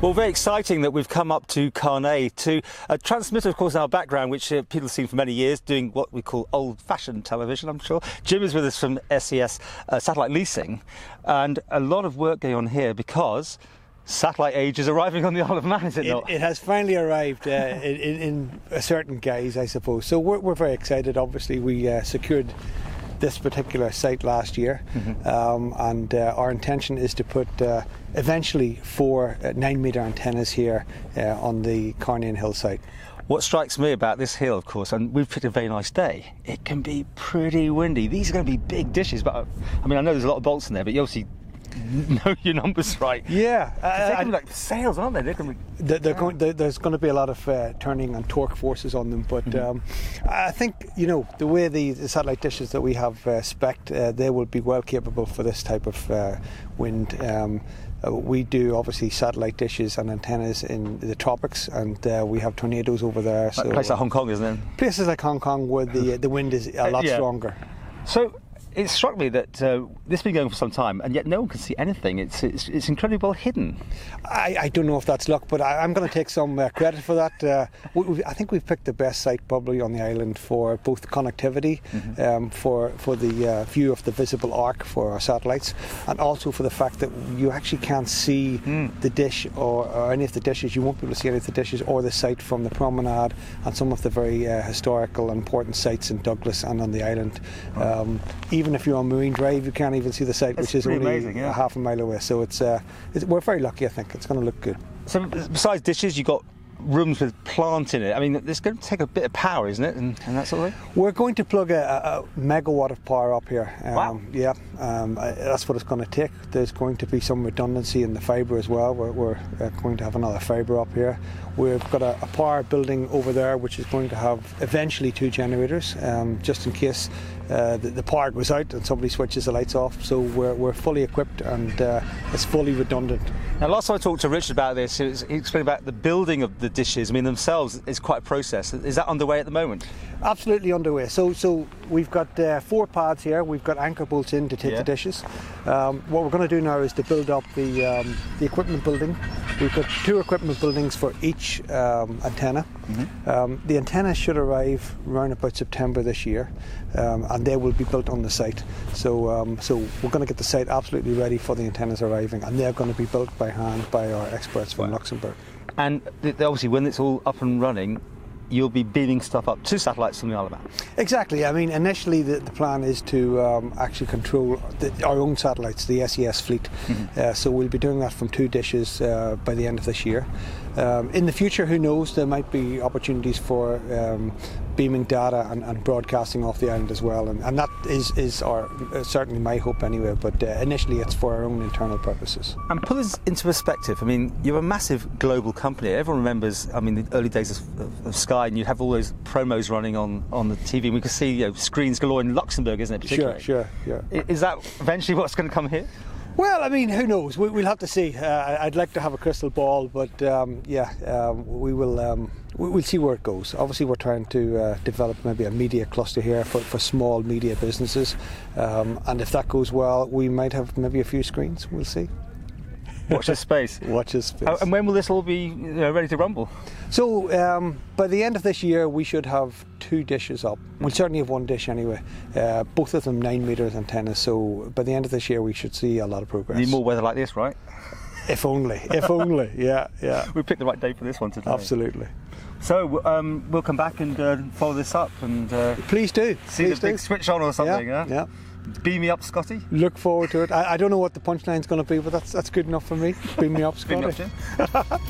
Well, very exciting that we've come up to Carnet to transmit, of course, our background, which people have seen for many years, doing what we call old-fashioned television, I'm sure. Jim is with us from SES Satellite Leasing, and a lot of work going on here because satellite age is arriving on the Isle of Man, is it not? It has finally arrived in a certain guise, I suppose. So we're very excited. Obviously, we secured this particular site last year, and our intention is to put eventually 4 9-metre antennas here on the Carnet Hill site. What strikes me about this hill, of course, and we've picked a very nice day, it can be pretty windy. These are going to be big dishes, but I mean, I know there's a lot of bolts in there, but you obviously know your numbers right. Yeah, they're going to be like sails, aren't they? There's going to be a lot of turning and torque forces on them, but I think, you know, the way the satellite dishes that we have spec'd, they will be well capable for this type of wind. We do obviously satellite dishes and antennas in the tropics, and we have tornadoes over there. Like a place like Hong Kong, isn't it? Places like Hong Kong where the wind is a lot stronger. So it struck me that this has been going for some time, and yet no one can see anything. It's incredibly well hidden. I don't know if that's luck, but I'm going to take some credit for that. I think we've picked the best site probably on the island for both the connectivity, for the view of the visible arc for our satellites, and also for the fact that you actually can't see the dish or any of the dishes. You won't be able to see any of the dishes or the site from the promenade and some of the very historical and important sites in Douglas and on the island. Even if you're on Marine Drive, you can't even see the site, which is only amazing, half a mile away. So we're very lucky, I think. It's going to look good. So besides dishes, you've got rooms with plant in it. I mean, it's going to take a bit of power, isn't it? And that sort of thing? We're going to plug a megawatt of power up here. Wow. Yeah, that's what it's going to take. There's going to be some redundancy in the fibre as well. We're going to have another fibre up here. We've got a power building over there which is going to have eventually 2 generators, just in case the power goes out and somebody switches the lights off. So we're fully equipped, and it's fully redundant. Now, last time I talked to Richard about this, he explained about the building of the dishes. I mean, themselves is quite a process. Is that underway at the moment? Absolutely underway. So we've got 4 pads here. We've got anchor bolts in to take the dishes. What we're going to do now is to build up the equipment building. We've got 2 equipment buildings for each antenna. The antennas should arrive around about September this year, and they will be built on the site. So we're going to get the site absolutely ready for the antennas arriving, and they're going to be built by hand by our experts from Luxembourg. And obviously, when it's all up and running, you'll be beaming stuff up to satellites from the Isle of Man. Exactly. I mean, initially the plan is to actually control our own satellites, the SES fleet. So we'll be doing that from 2 dishes by the end of this year. In the future, who knows, there might be opportunities for beaming data and broadcasting off the island as well, and that is certainly my hope anyway, but initially it's for our own internal purposes. And put this into perspective, I mean, you're a massive global company. Everyone remembers, I mean, the early days of Sky, and you'd have all those promos running on the TV, and we could see, you know, screens galore in Luxembourg, isn't it, particularly? Sure. Is that eventually what's going to come here? Well, I mean, who knows? We'll have to see. I'd like to have a crystal ball, but we will. We'll see where it goes. Obviously, we're trying to develop maybe a media cluster here for small media businesses, and if that goes well, we might have maybe a few screens. We'll see. Watch this space. Watch this space. And when will this all be ready to rumble? So by the end of this year, we should have 2 dishes up. We'll certainly have 1 dish anyway. Both of them 9-metre antennas. So by the end of this year, we should see a lot of progress. You need more weather like this, right? If only. If only. Yeah. We picked the right day for this one today. Absolutely. So we'll come back and follow this up and please do. See the big switch on or something. Yeah. Beam me up, Scotty. Look forward to it. I don't know what the punchline's going to be, but that's good enough for me. Beam me up, Scotty. Beam me up, Jim.